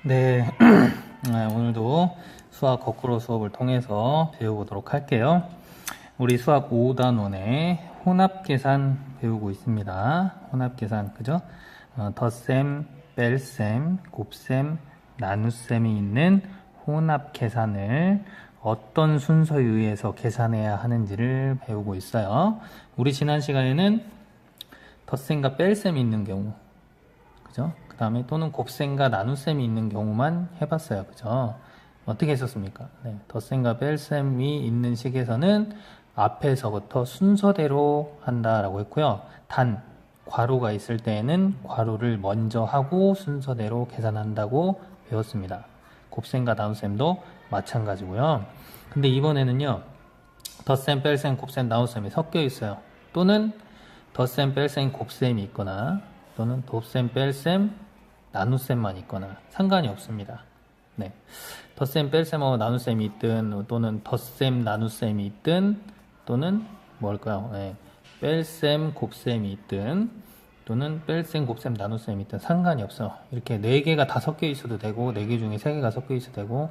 네, 오늘도 수학 거꾸로 수업을 통해서 배워보도록 할게요. 우리 수학 5단원에 혼합계산 배우고 있습니다. 혼합계산, 그죠? 덧셈, 뺄셈, 곱셈, 나눗셈이 있는 혼합계산을 어떤 순서에 의해서 계산해야 하는지를 배우고 있어요. 우리 지난 시간에는 덧셈과 뺄셈이 있는 경우, 그죠? 그 다음에 또는 곱셈과 나눗셈이 있는 경우만 해봤어요. 그죠? 어떻게 했었습니까? 네, 덧셈과 뺄셈이 있는 식에서는 앞에서부터 순서대로 한다라고 했고요. 단, 괄호가 있을 때에는 괄호를 먼저 하고 순서대로 계산한다고 배웠습니다. 곱셈과 나눗셈도 마찬가지고요. 근데 이번에는요, 덧셈, 뺄셈, 곱셈, 나눗셈이 섞여 있어요. 또는 덧셈, 뺄셈, 곱셈이 있거나 또는 곱셈, 뺄셈, 나눗셈만 있거나 상관이 없습니다. 네, 덧셈, 뺄셈하고 나눗셈이 있든 또는 덧셈, 나눗셈이 있든 또는 뭘까요? 네, 뺄셈, 곱셈이 있든 또는 뺄셈, 곱셈, 나눗셈이 있든 상관이 없어. 이렇게 4개가 다 섞여 있어도 되고 4개 중에 3개가 섞여 있어도 되고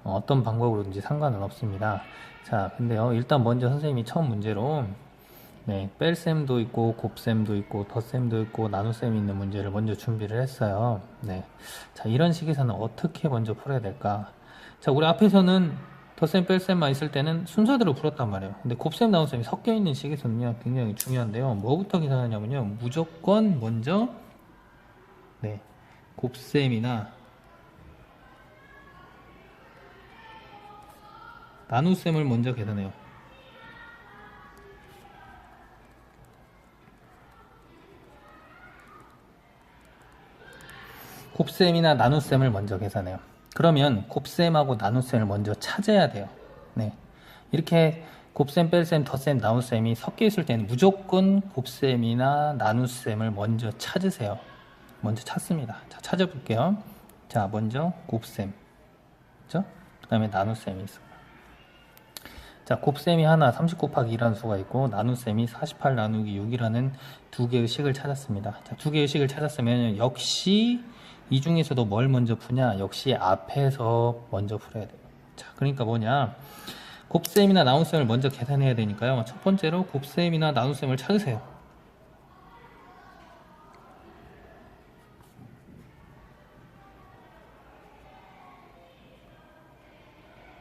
어떤 방법으로든지 상관은 없습니다. 자, 근데요, 일단 먼저 선생님이 처음 문제로 네, 뺄셈도 있고 곱셈도 있고 덧셈도 있고 나눗셈이 있는 문제를 먼저 준비를 했어요. 네, 자, 이런 식에서는 어떻게 먼저 풀어야 될까? 자, 우리 앞에서는 덧셈 뺄셈만 있을 때는 순서대로 풀었단 말이에요. 근데 곱셈 나눗셈이 섞여 있는 식에서는요, 굉장히 중요한데요. 뭐부터 계산하냐면요, 무조건 먼저 네, 곱셈이나 나눗셈을 먼저 계산해요. 곱셈이나 나눗셈을 먼저 계산해요. 그러면 곱셈하고 나눗셈을 먼저 찾아야 돼요. 네, 이렇게 곱셈, 뺄셈, 덧셈, 나눗셈이 섞여 있을 때는 무조건 곱셈이나 나눗셈을 먼저 찾으세요. 먼저 찾습니다. 자, 찾아볼게요. 자, 먼저 곱셈, 그죠? 그 다음에 나눗셈이 있어요. 자, 곱셈이 하나 30 곱하기 2라는 수가 있고 나눗셈이 48 나누기 6이라는 두 개의 식을 찾았습니다. 자, 두 개의 식을 찾았으면 역시 이 중에서도 뭘 먼저 푸냐? 역시 앞에서 먼저 풀어야 돼요. 자, 그러니까 뭐냐? 곱셈이나 나눗셈을 먼저 계산해야 되니까요. 첫 번째로 곱셈이나 나눗셈을 찾으세요.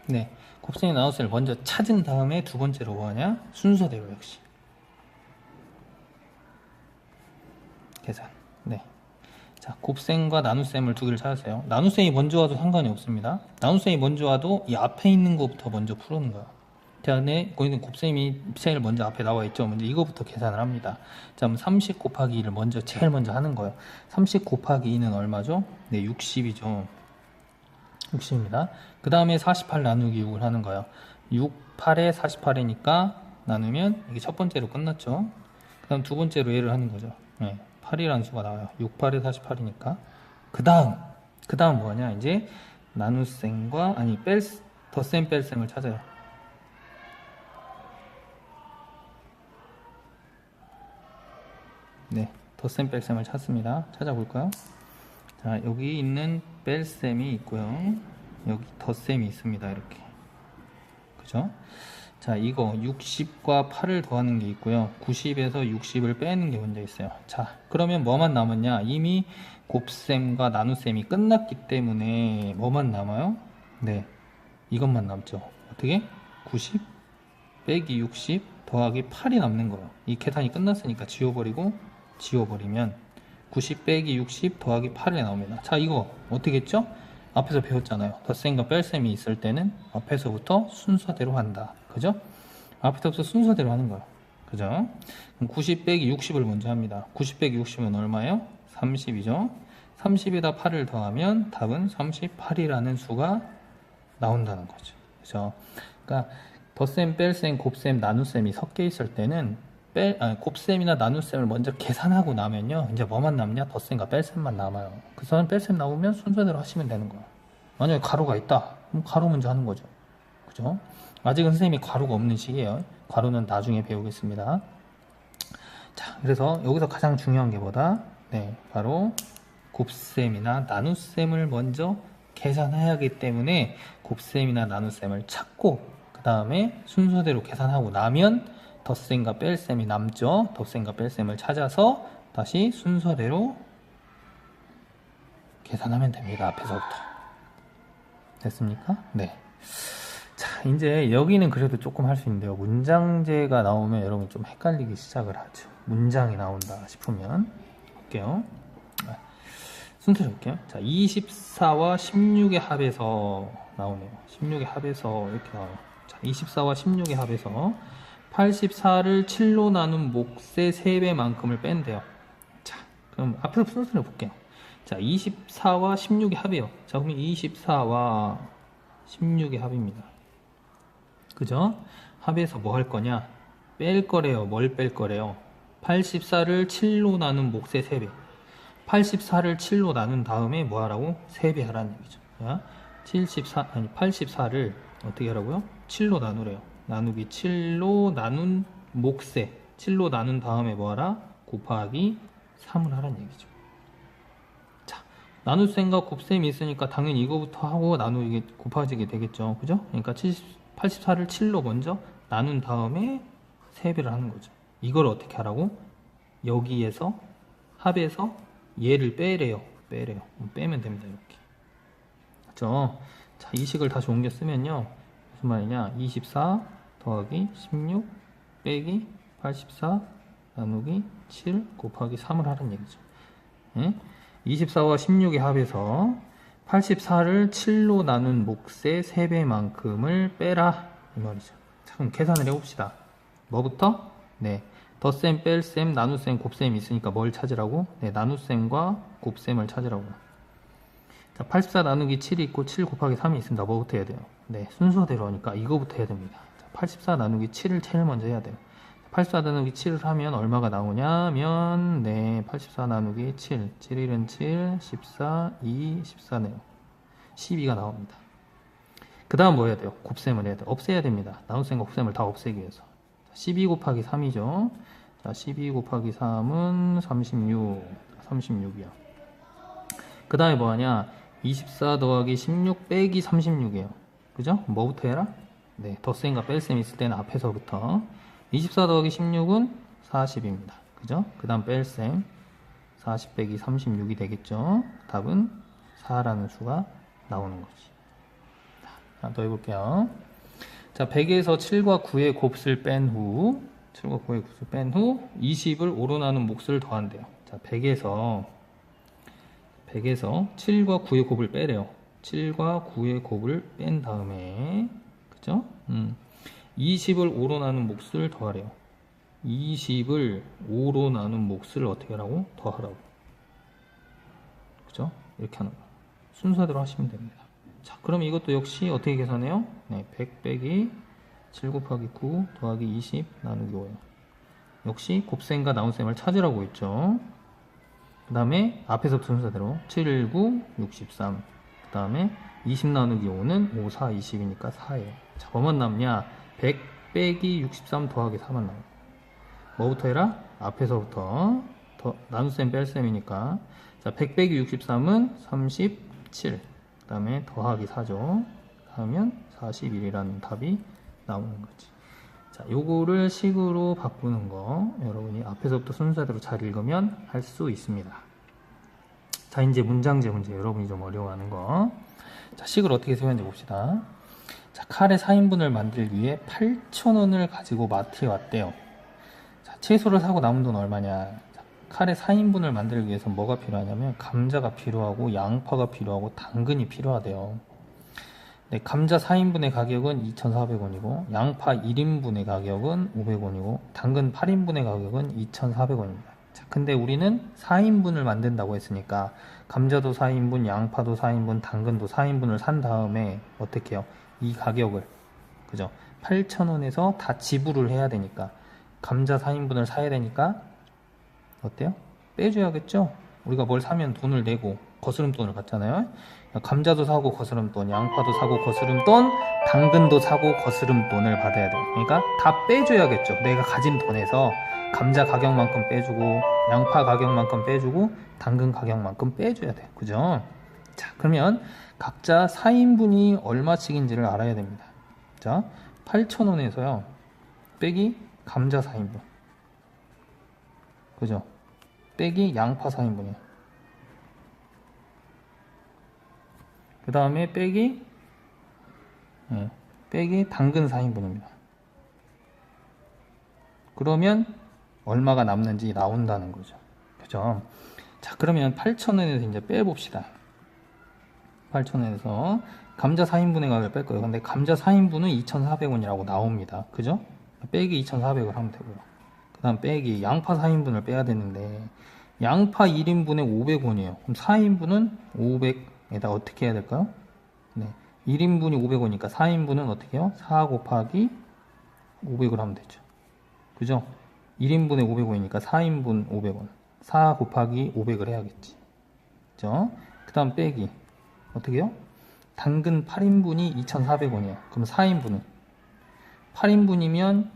네, 곱셈이나 나눗셈을 먼저 찾은 다음에 두 번째로 뭐하냐? 순서대로 역시 계산. 네. 자, 곱셈과 나눗셈을 두 개를 찾으세요. 나눗셈이 먼저 와도 상관이 없습니다. 나눗셈이 먼저 와도 이 앞에 있는 것부터 먼저 푸는 거예요. 자, 네, 거기는 곱셈이 제일 먼저 앞에 나와 있죠. 먼저 이거부터 계산을 합니다. 자, 그럼 30 곱하기 2를 먼저 제일 먼저 하는 거예요. 30 곱하기 2는 얼마죠? 네, 60이죠. 60입니다. 그 다음에 48 나누기 6을 하는 거예요. 6, 8에 48이니까 나누면 이게 첫 번째로 끝났죠. 그 다음 두 번째로 얘를 하는 거죠. 네, 8이라는 수가 나와요. 6, 8에 48이니까. 그 다음 뭐냐? 이제 나눗셈과, 아니, 덧셈, 뺄셈을 찾아요. 네, 덧셈, 뺄셈을 찾습니다. 찾아볼까요? 자, 여기 있는 뺄셈이 있고요. 여기 덧셈이 있습니다. 이렇게. 그죠? 자, 이거 60과 8을 더하는 게 있고요. 90에서 60을 빼는 게 먼저 있어요. 자, 그러면 뭐만 남았냐? 이미 곱셈과 나눗셈이 끝났기 때문에 뭐만 남아요? 네, 이것만 남죠. 어떻게? 90 빼기 60 더하기 8이 남는 거예요. 이 계산이 끝났으니까 지워버리면 90 빼기 60 더하기 8이 나옵니다. 자, 이거 어떻게 했죠? 앞에서 배웠잖아요. 덧셈과 뺄셈이 있을 때는 앞에서부터 순서대로 한다. 그죠? 앞에서부터 순서대로 하는 거예요. 그죠? 그럼 90 빼기 60을 먼저 합니다. 90 빼기 60은 얼마예요? 30이죠? 30에다 8을 더하면 답은 38이라는 수가 나온다는 거죠. 그죠? 그러니까 덧셈, 뺄셈, 곱셈, 나눗셈이 섞여 있을 때는 곱셈이나 나눗셈을 먼저 계산하고 나면요, 이제 뭐만 남냐? 덧셈과 뺄셈만 남아요. 그래서 뺄셈 나오면 순서대로 하시면 되는 거예요. 만약에 가로가 있다, 그럼 가로 먼저 하는 거죠. 그죠? 아직은 선생님이 가로가 없는 시기예요. 가로는 나중에 배우겠습니다. 자, 그래서 여기서 가장 중요한 게 뭐다? 네, 바로 곱셈이나 나눗셈을 먼저 계산해야 하기 때문에 곱셈이나 나눗셈을 찾고 그 다음에 순서대로 계산하고 나면 덧셈과 뺄셈이 남죠. 덧셈과 뺄셈을 찾아서 다시 순서대로 계산하면 됩니다. 앞에서부터. 됐습니까? 네. 자, 이제 여기는 그래도 조금 할 수 있는데요. 문장제가 나오면 여러분 좀 헷갈리기 시작을 하죠. 문장이 나온다 싶으면. 볼게요. 순서대로 볼게요. 자, 24와 16의 합에서 나오네요. 16의 합에서 이렇게 나와요. 자, 24와 16의 합에서 84를 7로 나눈 몫의 3배만큼을 뺀대요. 자, 그럼 앞에서 순서대로 볼게요. 자, 24와 16의 합이에요. 자, 그럼 24와 16의 합입니다. 그죠? 합에서 뭐 할 거냐? 뺄 거래요. 뭘 뺄 거래요? 84를 7로 나눈 몫의 3배. 84를 7로 나눈 다음에 뭐 하라고? 3배 하라는 얘기죠. 자, 84를 어떻게 하라고요? 7로 나누래요. 나누기 7로 나눈 몫에 7로 나눈 다음에 뭐 하라? 곱하기 3을 하라는 얘기죠. 자, 나눗셈과 곱셈이 있으니까 당연히 이거부터 하고 나누기 곱하지게 되겠죠. 그죠? 그러니까 84를 7로 먼저 나눈 다음에 3배를 하는 거죠. 이걸 어떻게 하라고? 여기에서 합에서 얘를 빼래요. 빼면 됩니다. 이렇게. 그렇죠? 자, 이 식을 다시 옮겨 쓰면요. 무슨 말이냐? 24 더하기 16 빼기 84 나누기 7 곱하기 3을 하라는 얘기죠. 예? 24와 16의 합에서 84를 7로 나눈 몫의 3배만큼을 빼라. 이 말이죠. 자, 그럼 계산을 해봅시다. 뭐부터? 네. 덧셈, 뺄셈, 나눗셈, 곱셈이 있으니까 뭘 찾으라고? 네, 나눗셈과 곱셈을 찾으라고. 자, 84 나누기 7이 있고 7 곱하기 3이 있습니다. 뭐부터 해야 돼요? 네, 순서대로 하니까 이거부터 해야 됩니다. 자, 84 나누기 7을 제일 먼저 해야 돼요. 84 나누기 7을 하면 얼마가 나오냐면, 네, 84 나누기 7, 7, 1은 7, 14, 2, 14네요. 12가 나옵니다. 그 다음 뭐 해야 돼요? 곱셈을 해야 돼요. 없애야 됩니다. 나눗셈과 곱셈을 다 없애기 위해서. 12 곱하기 3이죠. 자, 12 곱하기 3은 36이야. 그 다음에 뭐 하냐? 24 더하기 16 빼기 36이에요. 그죠? 뭐부터 해라? 네, 덧셈과 뺄셈 있을 때는 앞에서부터. 24 더하기 16은 40입니다. 그죠? 그 다음 뺄셈 40 빼기 36이 되겠죠. 답은 4라는 수가 나오는 거지. 자, 더 해볼게요. 자, 100에서 7과 9의 곱을 뺀 후 20을 5로 나눈 몫을 더한대요. 자, 100에서 7과 9의 곱을 빼래요. 7과 9의 곱을 뺀 다음에 그죠? 20을 5로 나눈 몫을 더하래요. 20을 5로 나눈 몫을 어떻게 하라고? 더하라고. 그죠? 이렇게 하는 거. 순서대로 하시면 됩니다. 자, 그럼 이것도 역시 어떻게 계산해요? 네, 100 빼기 7 곱하기 9 더하기 20 나누기 5예요. 역시 곱셈과 나눗셈을 찾으라고 했죠. 그 다음에 앞에서부터 순서대로 7, 9, 63. 그 다음에 20 나누기 5는 5, 4, 20이니까 4예요. 자, 뭐만 남냐? 100 빼기 63 더하기 4만 나와요. 뭐부터 해라? 앞에서부터 나눗셈 뺄셈이니까. 자, 100 빼기 63은 37. 그 다음에 더하기 4죠. 하면 41이라는 답이 나오는 거지. 자, 요거를 식으로 바꾸는 거 여러분이 앞에서부터 순서대로 잘 읽으면 할 수 있습니다. 자, 이제 문장제 문제 여러분이 좀 어려워하는 거. 자, 식을 어떻게 세웠는지 봅시다. 자, 카레 4인분을 만들기 위해 8,000원을 가지고 마트에 왔대요. 자, 채소를 사고 남은 돈 얼마냐? 자, 카레 4인분을 만들기 위해서 뭐가 필요하냐면 감자가 필요하고 양파가 필요하고 당근이 필요하대요. 네, 감자 4인분의 가격은 2,400원이고 양파 1인분의 가격은 500원이고 당근 8인분의 가격은 2,400원입니다. 자, 근데 우리는 4인분을 만든다고 했으니까 감자도 4인분, 양파도 4인분, 당근도 4인분을 산 다음에 어떻게 해요? 이 가격을 그죠? 8,000원에서 다 지불을 해야 되니까 감자 4인분을 사야 되니까 어때요? 빼줘야겠죠? 우리가 뭘 사면 돈을 내고 거스름돈을 받잖아요. 감자도 사고 거스름돈, 양파도 사고 거스름돈, 당근도 사고 거스름돈을 받아야 돼요. 그러니까 다 빼줘야겠죠. 내가 가진 돈에서 감자 가격만큼 빼주고 양파 가격만큼 빼주고 당근 가격만큼 빼줘야 돼요. 그죠? 자, 그러면 각자 4인분이 얼마씩인지를 알아야 됩니다. 자, 8,000원에서요. 빼기 감자 4인분. 그죠? 빼기 양파 4인분이에요. 그 다음에 빼기 당근 4인분입니다. 그러면 얼마가 남는지 나온다는 거죠. 그죠? 자, 그러면 8,000원에서 이제 빼봅시다. 8,000원에서 감자 4인분의 값을 뺄 거예요. 근데 감자 4인분은 2,400원이라고 나옵니다. 그죠? 빼기 2,400을 하면 되고요. 그 다음 빼기 양파 4인분을 빼야 되는데 양파 1인분에 500원이에요. 그럼 4인분은 500에다 어떻게 해야 될까요? 네, 1인분이 500원이니까 4인분은 어떻게 해요? 4 곱하기 500을 하면 되죠. 그죠? 1인분에 500원이니까 4인분 500원. 4 곱하기 500을 해야겠지. 그죠? 그 다음 빼기. 어떻게 해요? 당근 8인분이 2,400원이에요. 그럼 4인분은? 8인분이면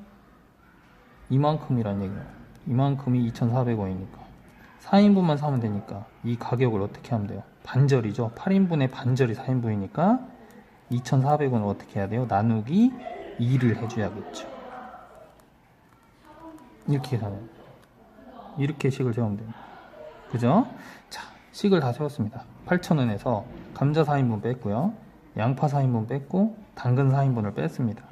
이만큼이란 얘기예요. 이만큼이 2,400원이니까. 4인분만 사면 되니까 이 가격을 어떻게 하면 돼요? 반절이죠. 8인분의 반절이 4인분이니까 2,400원을 어떻게 해야 돼요? 나누기 2를 해줘야겠죠. 이렇게 계산해요. 이렇게 식을 세우면 돼요. 그죠? 자, 식을 다 세웠습니다. 8,000원에서 감자 4인분 뺐고요. 양파 4인분 뺐고 당근 4인분을 뺐습니다.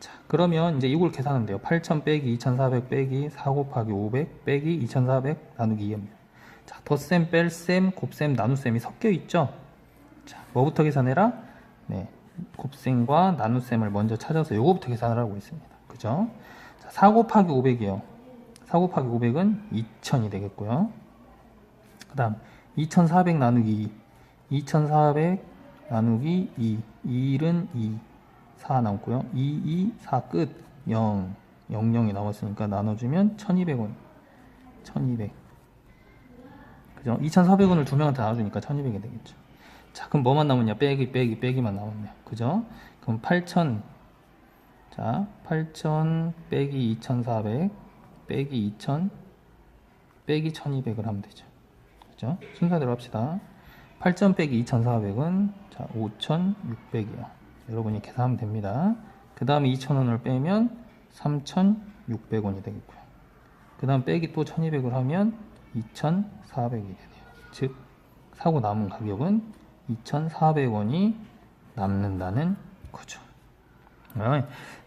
자, 그러면 이제 이걸 계산하면 돼요. 8,000 빼기 2,400 빼기 4 곱하기 500 빼기 2,400 나누기 2입니다. 자, 덧셈, 뺄셈, 곱셈, 나눗셈이 섞여 있죠? 자, 뭐부터 계산해라? 네, 곱셈과 나눗셈을 먼저 찾아서 요거부터 계산을 하고 있습니다. 그죠? 자, 4 곱하기 500이에요. 4 곱하기 500은 2,000이 되겠고요. 그 다음 2,400 나누기 2. 2,400 나누기 2. 1은 2. 4 남고요. 2, 2, 4 끝. 0. 0, 0이 남았으니까 나눠주면 1,200원. 1,200. 그죠? 2,400원을 두 명한테 나눠주니까 1,200이 되겠죠. 자, 그럼 뭐만 남았냐? 빼기만 남았네요. 그죠? 그럼 8,000. 자, 8,000 빼기 2,400 빼기 2,000 빼기 1,200을 하면 되죠. 그죠? 순서대로 합시다. 8,000 빼기 2,400은 자, 5,600이에요. 여러분이 계산하면 됩니다. 그 다음에 2,000원을 빼면 3,600원이 되겠고요. 그 다음 빼기 또 1,200을 하면 2,400이 되네요. 즉 사고 남은 가격은 2,400원이 남는다는 거죠.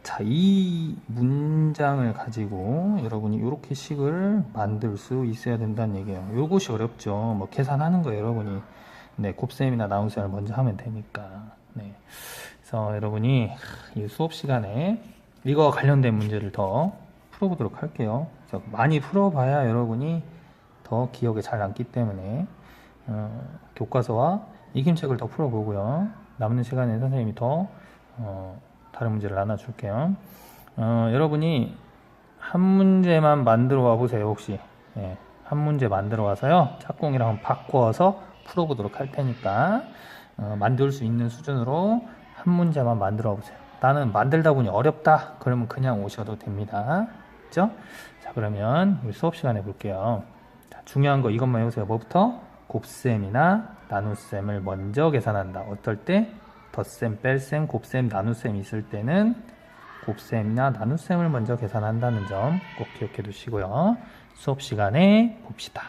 자, 이 문장을 가지고 여러분이 이렇게 식을 만들 수 있어야 된다는 얘기예요. 요것이 어렵죠. 뭐 계산하는 거 여러분이 네, 곱셈이나 나눗셈을 먼저 하면 되니까. 네. 그래서 여러분이 이 수업 시간에 이거와 관련된 문제를 더 풀어보도록 할게요. 그래서 많이 풀어봐야 여러분이 더 기억에 잘 남기 때문에 교과서와 익힘책을 더 풀어보고요. 남는 시간에 선생님이 더 다른 문제를 나눠줄게요. 여러분이 한 문제만 만들어 와 보세요. 혹시 한 문제 만들어 와서요 짝꿍이랑 바꿔서 풀어보도록 할 테니까 만들 수 있는 수준으로 한 문제만 만들어 보세요. 나는 만들다 보니 어렵다 그러면 그냥 오셔도 됩니다. 그죠? 자, 그러면 우리 수업 시간에 볼게요. 자, 중요한 거 이것만 해보세요. 뭐부터? 곱셈이나 나눗셈을 먼저 계산한다. 어떨 때? 덧셈, 뺄셈, 곱셈, 나눗셈 있을 때는 곱셈이나 나눗셈을 먼저 계산한다는 점 꼭 기억해 두시고요. 수업 시간에 봅시다.